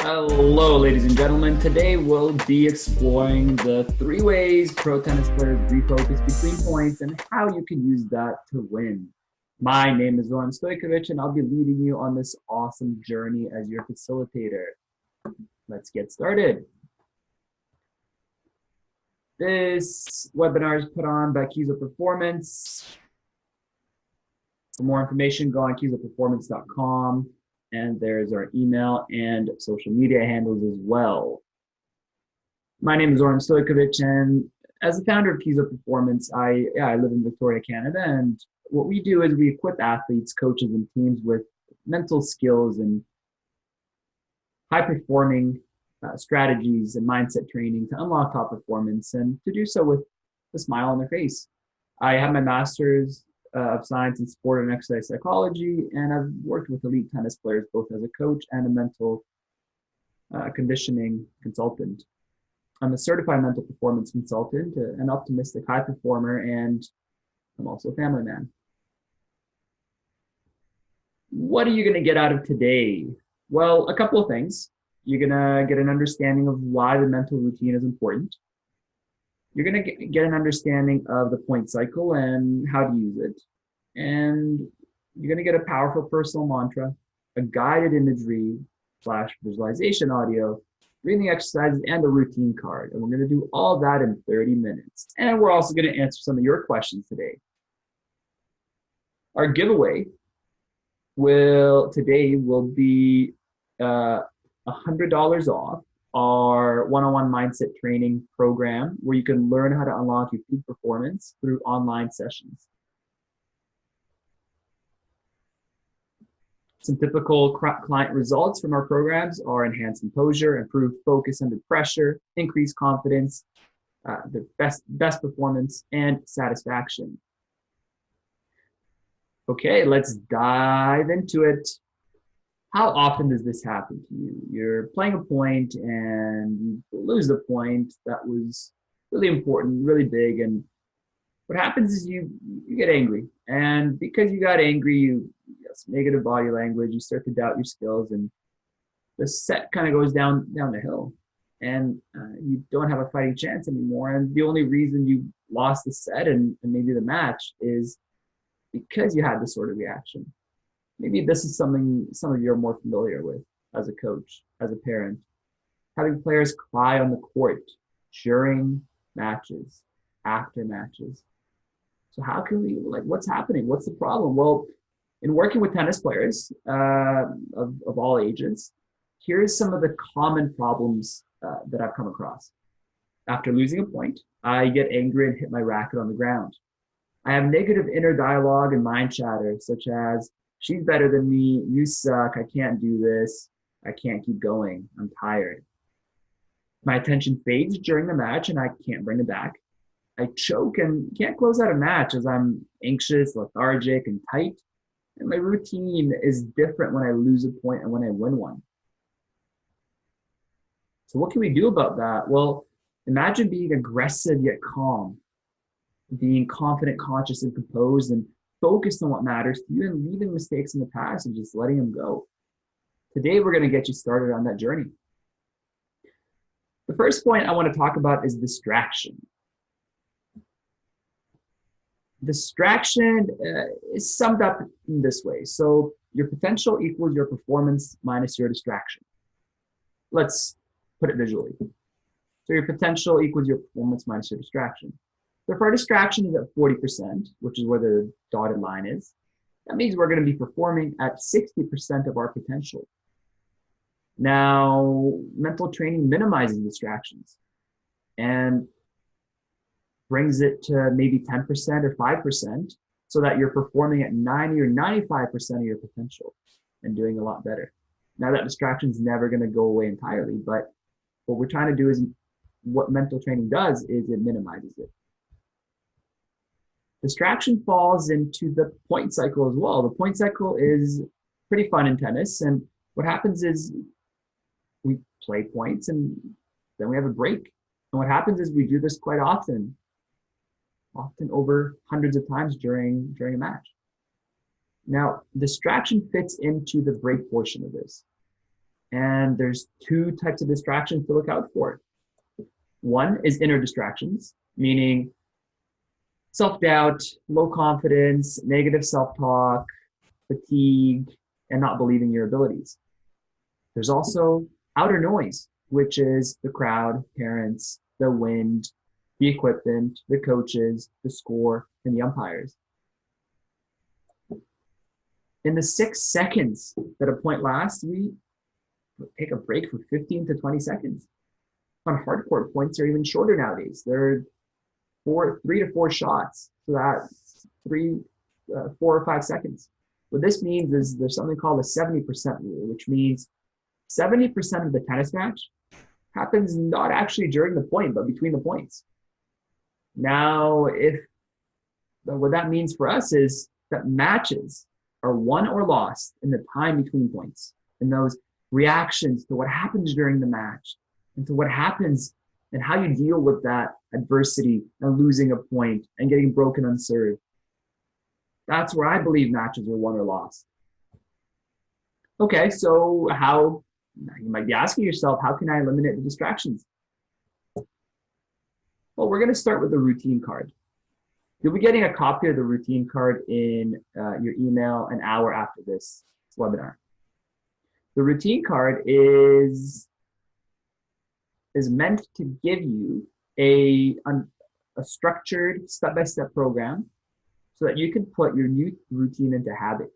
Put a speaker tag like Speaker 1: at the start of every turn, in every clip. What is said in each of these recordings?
Speaker 1: Hello, ladies and gentlemen. Today we'll be exploring the 3 ways pro tennis players refocus between points and how you can use that to win. My name is Zoran Stojkovic, and I'll be leading you on this awesome journey as your facilitator. Let's get started. This webinar is put on by Kizo Performance. For more information, go on kizoperformance.com. And there's our email and social media handles as well. My name is Zoran Stojkovic, and as the founder of Kizo Performance, I live in Victoria, Canada, and what we do is we equip athletes, coaches, and teams with mental skills and high-performing strategies and mindset training to unlock top performance, and to do so with a smile on their face. I have my master's of science in sport and exercise psychology, and I've worked with elite tennis players both as a coach and a mental conditioning consultant. I'm a certified mental performance consultant, an optimistic high performer, and I'm also a family man. What are you going to get out of today? Well, a couple of things. You're going to get an understanding of why the mental routine is important. You're going to get an understanding of the point cycle and how to use it. And you're going to get a powerful personal mantra, a guided imagery / visualization audio, breathing exercises, and a routine card. And we're going to do all that in 30 minutes. And we're also going to answer some of your questions today. Our giveaway today will be $100 off our one-on-one mindset training program, where you can learn how to unlock your peak performance through online sessions. Some typical client results from our programs are enhanced composure, improved focus under pressure, increased confidence, the best performance, and satisfaction. Okay, let's dive into it. How often does this happen to you? You're playing a point and you lose the point that was really important, really big, and what happens is you get angry. And because you got angry, you have some negative body language, you start to doubt your skills, and the set kind of goes down the hill. And you don't have a fighting chance anymore. And the only reason you lost the set and maybe the match is because you had this sort of reaction. Maybe this is something some of you are more familiar with as a coach, as a parent. Having players cry on the court during matches, after matches. So how can we, what's happening? What's the problem? Well, in working with tennis players of all ages, here's some of the common problems that I've come across. After losing a point, I get angry and hit my racket on the ground. I have negative inner dialogue and mind chatter, such as, she's better than me, you suck, I can't do this, I can't keep going, I'm tired. My attention fades during the match and I can't bring it back. I choke and can't close out a match as I'm anxious, lethargic, and tight. And my routine is different when I lose a point and when I win one. So what can we do about that? Well, imagine being aggressive yet calm, being confident, conscious, and composed, and focused on what matters to you, and leaving mistakes in the past and just letting them go. Today, we're going to get you started on that journey. The first point I want to talk about is distraction. Distraction is summed up in this way. So your potential equals your performance minus your distraction. Let's put it visually. So your potential equals your performance minus your distraction. So if our distraction is at 40%, which is where the dotted line is, that means we're going to be performing at 60% of our potential. Now, mental training minimizes distractions and brings it to maybe 10% or 5% so that you're performing at 90 or 95% of your potential and doing a lot better. Now, that distraction is never going to go away entirely, but what we're trying to do is, what mental training does is it minimizes it. Distraction falls into the point cycle as well. The point cycle is pretty fun in tennis. And what happens is we play points and then we have a break. And what happens is we do this quite often over hundreds of times during a match. Now, distraction fits into the break portion of this. And there's two types of distractions to look out for. One is inner distractions, meaning self-doubt, low confidence, negative self-talk, fatigue, and not believing your abilities. There's also outer noise, which is the crowd, parents, the wind, the equipment, the coaches, the score, and the umpires. In the 6 seconds that a point lasts, we take a break for 15 to 20 seconds. On hardcore points are even shorter nowadays. They're 3 to 4 shots. So that's 4 or 5 seconds. What this means is there's something called a 70% rule, which means 70% of the tennis match happens not actually during the point, but between the points. Now, what that means for us is that matches are won or lost in the time between points, and those reactions to what happens during the match and to what happens and how you deal with that adversity and losing a point and getting broken on serve. That's where I believe matches are won or lost. Okay, so how, you might be asking yourself, how can I eliminate the distractions? Well, we're going to start with the routine card. You'll be getting a copy of the routine card in your email an hour after this webinar. The routine card is meant to give you a structured step-by-step program so that you can put your new routine into habit.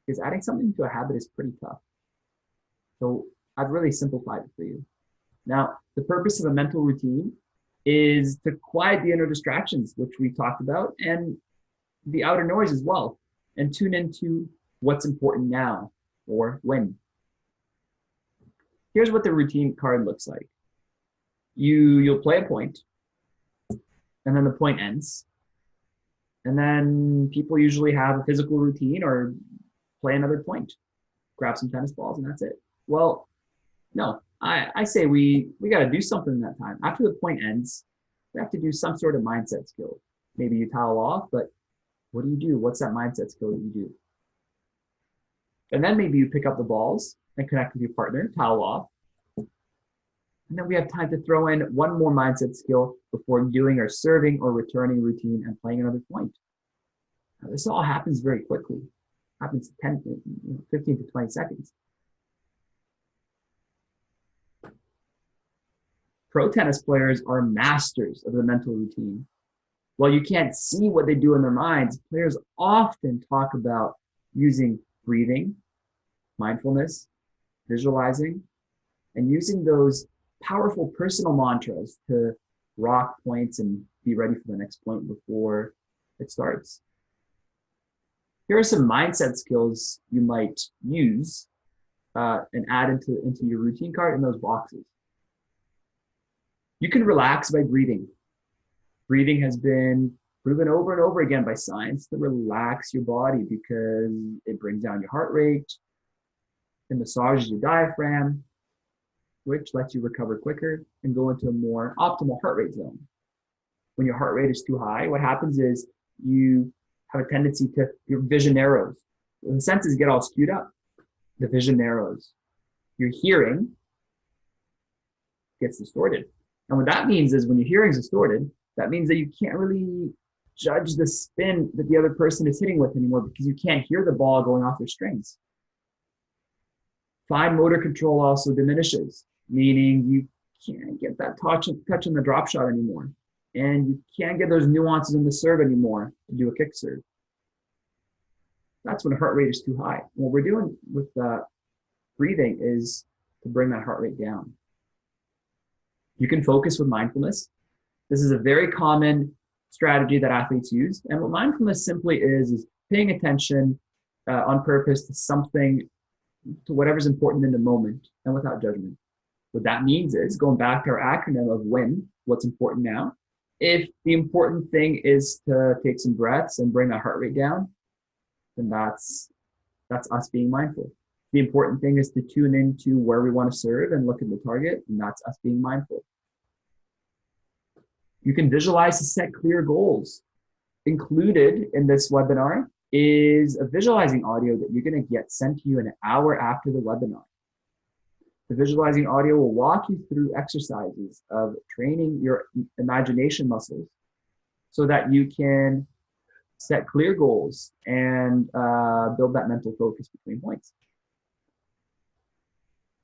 Speaker 1: Because adding something to a habit is pretty tough. So I've really simplified it for you. Now, the purpose of a mental routine is to quiet the inner distractions, which we talked about, and the outer noise as well, and tune into what's important now or when. Here's what the routine card looks like. You'll play a point, and then the point ends. And then people usually have a physical routine or play another point, grab some tennis balls, and that's it. Well, no, I say we got to do something in that time. After the point ends, we have to do some sort of mindset skill. Maybe you towel off, but what do you do? What's that mindset skill that you do? And then maybe you pick up the balls and connect with your partner, towel off. And then we have time to throw in one more mindset skill before doing our serving or returning routine and playing another point. Now, this all happens very quickly. It happens 15 to 20 seconds. Pro tennis players are masters of the mental routine. While you can't see what they do in their minds, players often talk about using breathing, mindfulness, visualizing, and using those powerful personal mantras to rock points and be ready for the next point before it starts. Here are some mindset skills you might use and add into your routine card in those boxes. You can relax by breathing. Breathing has been proven over and over again by science to relax your body because it brings down your heart rate, it massages your diaphragm, which lets you recover quicker and go into a more optimal heart rate zone. When your heart rate is too high, what happens is you have a tendency to, your vision narrows. When the senses get all skewed up, the vision narrows. Your hearing gets distorted. And what that means is when your hearing is distorted, that means that you can't really judge the spin that the other person is hitting with anymore because you can't hear the ball going off their strings. Fine motor control also diminishes, meaning you can't get that touch in the drop shot anymore. And you can't get those nuances in the serve anymore to do a kick serve. That's when the heart rate is too high. What we're doing with breathing is to bring that heart rate down. You can focus with mindfulness. This is a very common strategy that athletes use. And what mindfulness simply is paying attention on purpose to something, to whatever's important in the moment and without judgment. What that means is, going back to our acronym of WIN, what's important now, if the important thing is to take some breaths and bring that heart rate down, then that's us being mindful. The important thing is to tune into where we want to serve and look at the target, and that's us being mindful. You can visualize to set clear goals. Included in this webinar is a visualizing audio that you're going to get sent to you an hour after the webinar. The visualizing audio will walk you through exercises of training your imagination muscles so that you can set clear goals and build that mental focus between points.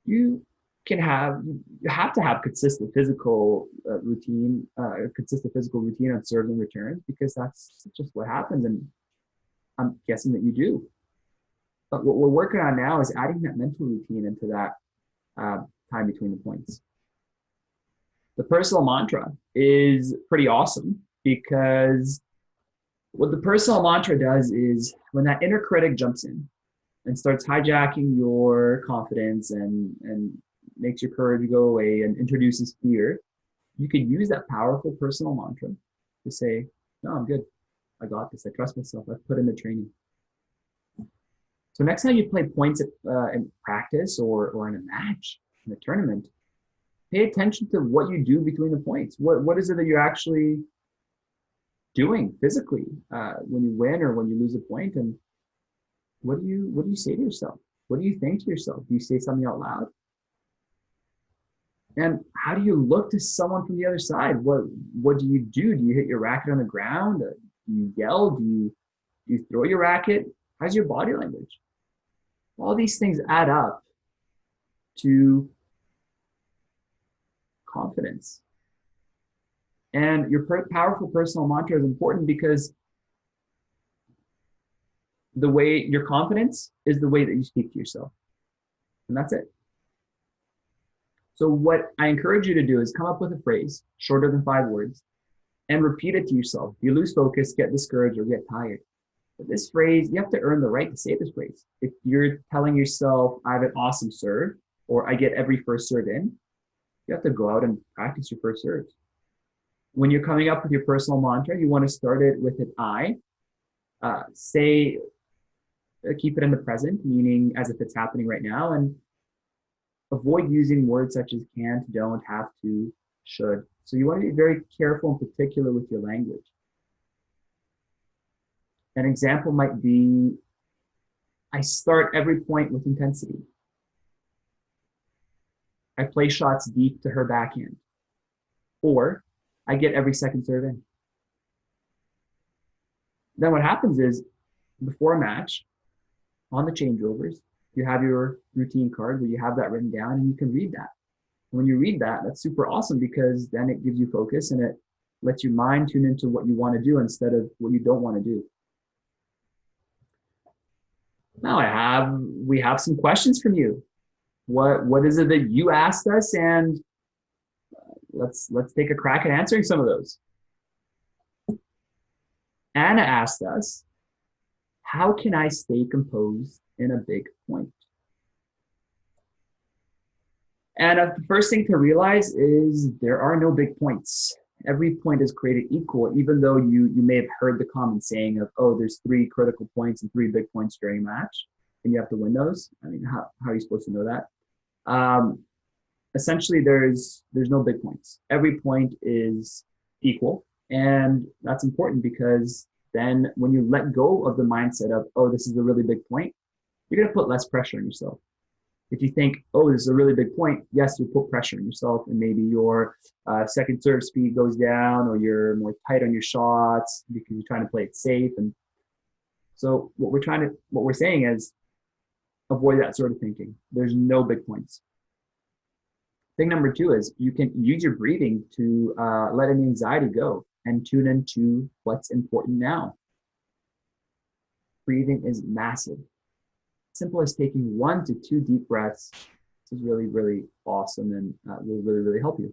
Speaker 1: You have to have consistent physical routine on serves and returns, because that's just what happens, and I'm guessing that you do. But what we're working on now is adding that mental routine into that time between the points. The personal mantra is pretty awesome, because what the personal mantra does is when that inner critic jumps in and starts hijacking your confidence and makes your courage go away and introduces fear, you can use that powerful personal mantra to say, no, I'm good. I got this. I trust myself. I've put in the training. So next time you play points in practice or in a match, in a tournament, pay attention to what you do between the points. What is it that you're actually doing physically when you win or when you lose a point? And what do you say to yourself? What do you think to yourself? Do you say something out loud? And how do you look to someone from the other side? What do you do? Do you hit your racket on the ground? Do you yell? Do you throw your racket? How's your body language? All these things add up to confidence. And your powerful personal mantra is important because the way your confidence is the way that you speak to yourself. And that's it. So what I encourage you to do is come up with a phrase shorter than 5 words and repeat it to yourself. If you lose focus, get discouraged, or get tired. But this phrase, you have to earn the right to say this phrase. If you're telling yourself, I have an awesome serve, or I get every first serve in, you have to go out and practice your first serves. When you're coming up with your personal mantra, you want to start it with an I. Keep it in the present, meaning as if it's happening right now, and avoid using words such as can't, don't, have to, should. So you want to be very careful and particular with your language. An example might be, I start every point with intensity. I play shots deep to her backhand. Or I get every second serve in. Then what happens is, before a match, on the changeovers, you have your routine card where you have that written down and you can read that. When you read that, that's super awesome, because then it gives you focus and it lets your mind tune into what you want to do instead of what you don't want to do. Now we have some questions from you. What is it that you asked us, and let's take a crack at answering some of those. Anna asked us, how can I stay composed in a big point? And the first thing to realize is there are no big points. Every point is created equal, even though you may have heard the common saying of, oh, there's 3 critical points and 3 big points during a match, and you have to win those. I mean, how are you supposed to know that? Essentially, there's no big points. Every point is equal, and that's important, because then when you let go of the mindset of, oh, this is a really big point, you're going to put less pressure on yourself. If you think, oh, this is a really big point, yes, you put pressure on yourself, and maybe your second serve speed goes down, or you're more tight on your shots because you're trying to play it safe. And so what we're saying is, avoid that sort of thinking. There's no big points. Thing number 2 is you can use your breathing to let any anxiety go and tune into what's important now. Breathing is massive. Simple as taking 1 to 2 deep breaths. This is really, really awesome, and will really, really help you.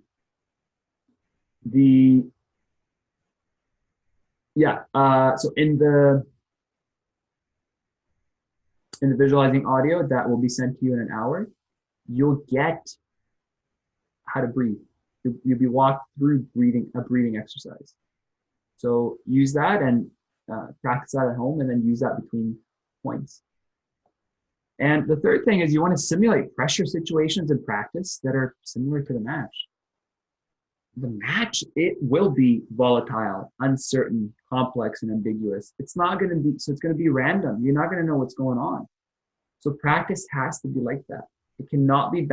Speaker 1: So in the visualizing audio that will be sent to you in an hour, you'll get how to breathe. You'll be walked through a breathing exercise. So use that and practice that at home, and then use that between points. And the third thing is you want to simulate pressure situations in practice that are similar to the match. The match, it will be volatile, uncertain, complex, and ambiguous. It's going to be random. You're not going to know what's going on. So practice has to be like that. It cannot be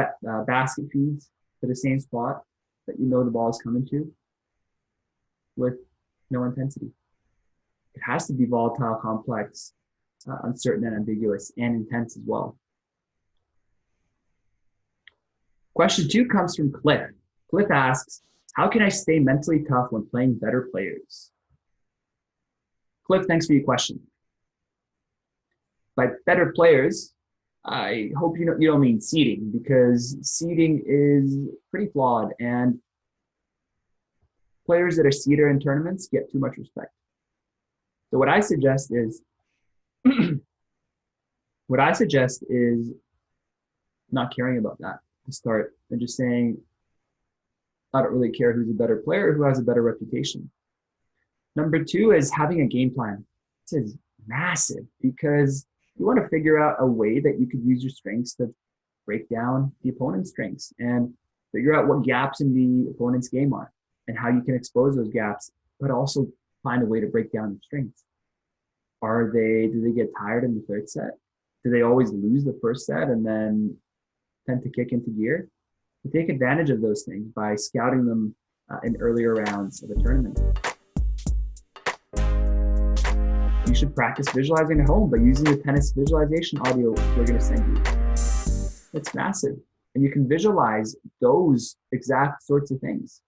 Speaker 1: basket feeds to the same spot that you know the ball is coming to with no intensity. It has to be volatile, complex, uncertain, and ambiguous, and intense as well. Question 2 comes from Cliff. Cliff asks, how can I stay mentally tough when playing better players? Cliff, thanks for your question. By better players, I hope you don't mean seeding, because seeding is pretty flawed, and players that are seeder in tournaments get too much respect. So what I suggest is not caring about that to start, and just saying, I don't really care who's a better player or who has a better reputation. Number 2 is having a game plan. This is massive, because you want to figure out a way that you could use your strengths to break down the opponent's strengths and figure out what gaps in the opponent's game are and how you can expose those gaps, but also find a way to break down the strengths. Do they get tired in the third set? Do they always lose the first set and then tend to kick into gear? You take advantage of those things by scouting them in earlier rounds of a tournament. You should practice visualizing at home by using the tennis visualization audio we're going to send you. It's massive. And you can visualize those exact sorts of things.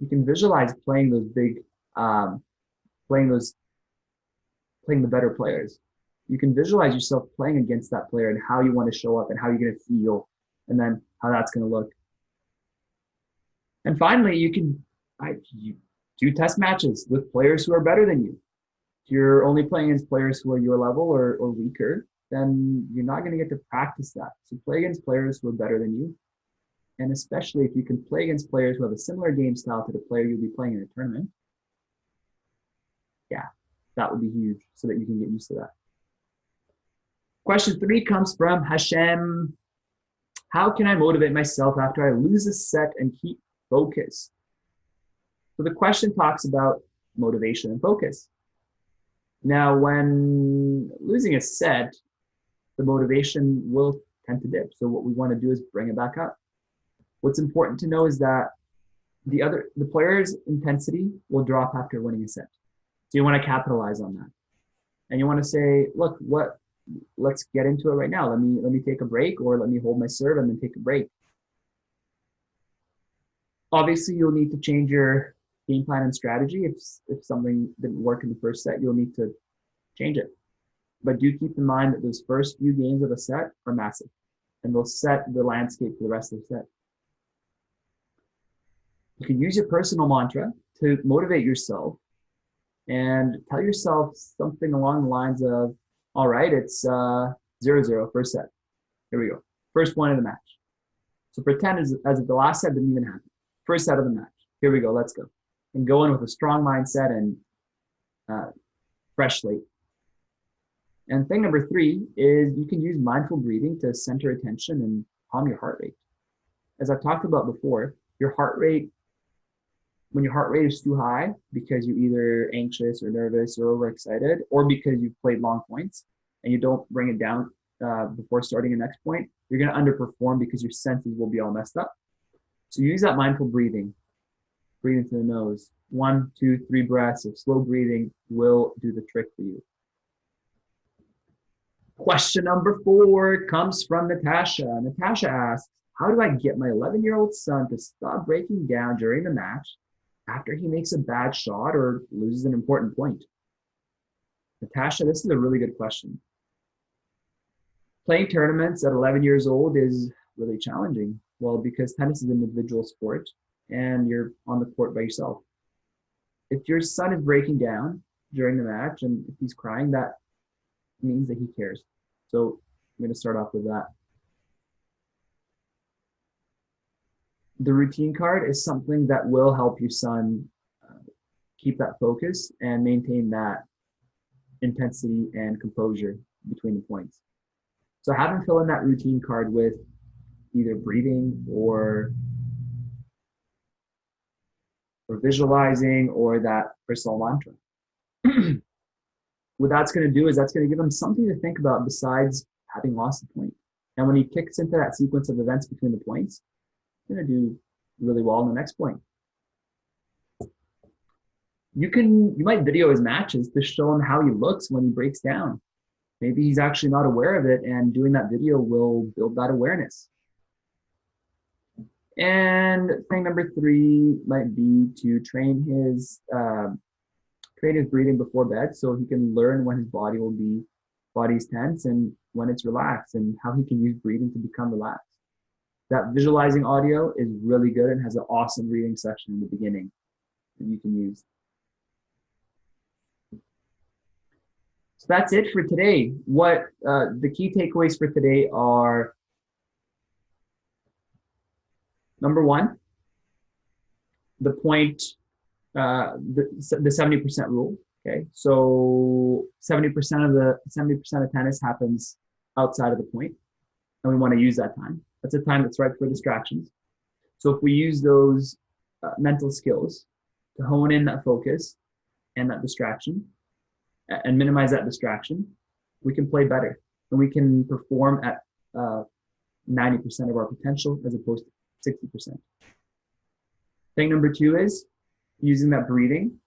Speaker 1: You can visualize playing those big, playing the better players. You can visualize yourself playing against that player and how you want to show up and how you're going to feel, and then how that's going to look. And finally, you do test matches with players who are better than you. If you're only playing against players who are your level or weaker, then you're not going to get to practice that. So play against players who are better than you. And especially if you can play against players who have a similar game style to the player you'll be playing in a tournament, yeah, that would be huge so that you can get used to that. Question 3 comes from Hashem. How can I motivate myself after I lose a set and keep focused? So the question talks about motivation and focus. Now, when losing a set, the motivation will tend to dip. So what we want to do is bring it back up. What's important to know is that the player's intensity will drop after winning a set. So you want to capitalize on that. And you want to say, look, let's get into it right now. Let me take a break, or let me hold my serve and then take a break. Obviously, you'll need to change your game plan and strategy. If something didn't work in the first set, you'll need to change it. But do keep in mind that those first few games of a set are massive, and they'll set the landscape for the rest of the set. You can use your personal mantra to motivate yourself and tell yourself something along the lines of, all right, it's 0-0, first set. Here we go. First point of the match. So pretend as if the last set didn't even happen. First set of the match. Here we go, let's go. And go in with a strong mindset and fresh slate. And thing number 3 is you can use mindful breathing to center attention and calm your heart rate. As I've talked about before, when your heart rate is too high because you're either anxious or nervous or overexcited, or because you've played long points and you don't bring it down before starting the next point, you're going to underperform because your senses will be all messed up. So use that mindful breathing. Breathing through the nose. 1, 2, 3 breaths of slow breathing will do the trick for you. Question number 4 comes from Natasha. Natasha asks, how do I get my 11-year-old son to stop breaking down during the match after he makes a bad shot or loses an important point? Natasha, this is a really good question. Playing tournaments at 11 years old is really challenging. Well, because tennis is an individual sport and you're on the court by yourself. If your son is breaking down during the match and if he's crying, that means that he cares. So I'm going to start off with that. The routine card is something that will help your son keep that focus and maintain that intensity and composure between the points. So have him fill in that routine card with either breathing or visualizing or that personal mantra. What that's going to do is that's going to give him something to think about besides having lost the point. And when he kicks into that sequence of events between the points, he's going to do really well in the next point. You might video his matches to show him how he looks when he breaks down. Maybe he's actually not aware of it, and doing that video will build that awareness. And thing number 3 might be to train his breathing before bed, so he can learn when his body's tense and when it's relaxed, and how he can use breathing to become relaxed. That visualizing audio is really good and has an awesome reading section in the beginning that you can use. So that's it for today. What the key takeaways for today are: number 1, the point, the 70% rule. Okay, so 70% of tennis happens outside of the point, and we want to use that time. That's a time that's ripe for distractions. So if we use those mental skills to hone in that focus and that distraction, and minimize that distraction, we can play better, and we can perform at 90% of our potential as opposed to 60%. Thing number 2 is using that breathing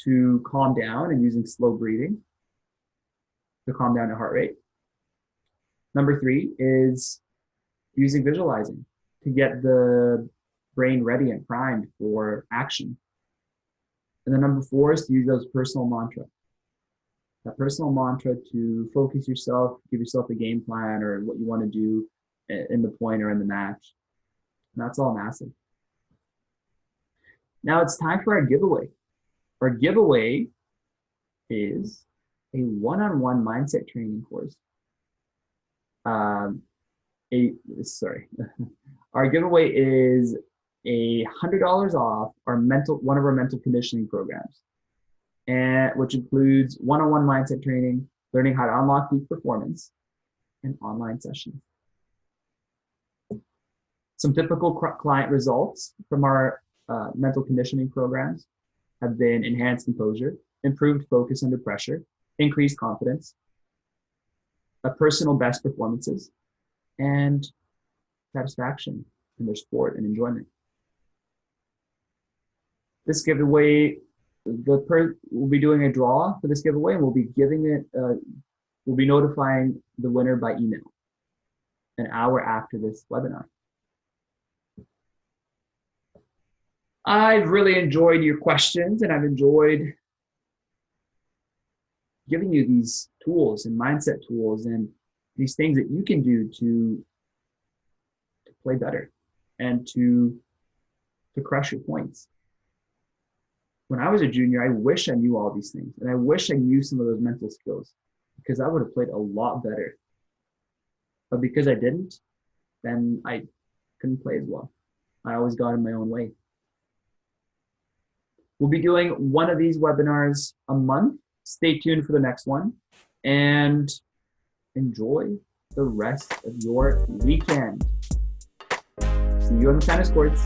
Speaker 1: to calm down, and using slow breathing to calm down your heart rate. Number 3 is using visualizing to get the brain ready and primed for action. And then number 4 is to use those personal mantra. That personal mantra to focus yourself, give yourself a game plan or what you want to do in the point or in the match. And that's all massive. Now it's time for our giveaway. Our giveaway is a one-on-one mindset training course. Our giveaway is $100 off one of our mental conditioning programs, and which includes one-on-one mindset training, learning how to unlock peak performance, and online sessions. Some typical client results from our mental conditioning programs have been enhanced composure, improved focus under pressure, increased confidence, personal best performances, and satisfaction in their sport and enjoyment. This giveaway, we'll be doing a draw for this giveaway, and we'll be notifying the winner by email an hour after this webinar. I've really enjoyed your questions, and I've enjoyed giving you these tools and mindset tools and these things that you can do to play better and to crush your points. When I was a junior, I wish I knew all these things, and I wish I knew some of those mental skills, because I would have played a lot better. But because I didn't, then I couldn't play as well. I always got in my own way. We'll be doing one of these webinars a month. Stay tuned for the next one, and enjoy the rest of your weekend. See you on the tennis courts.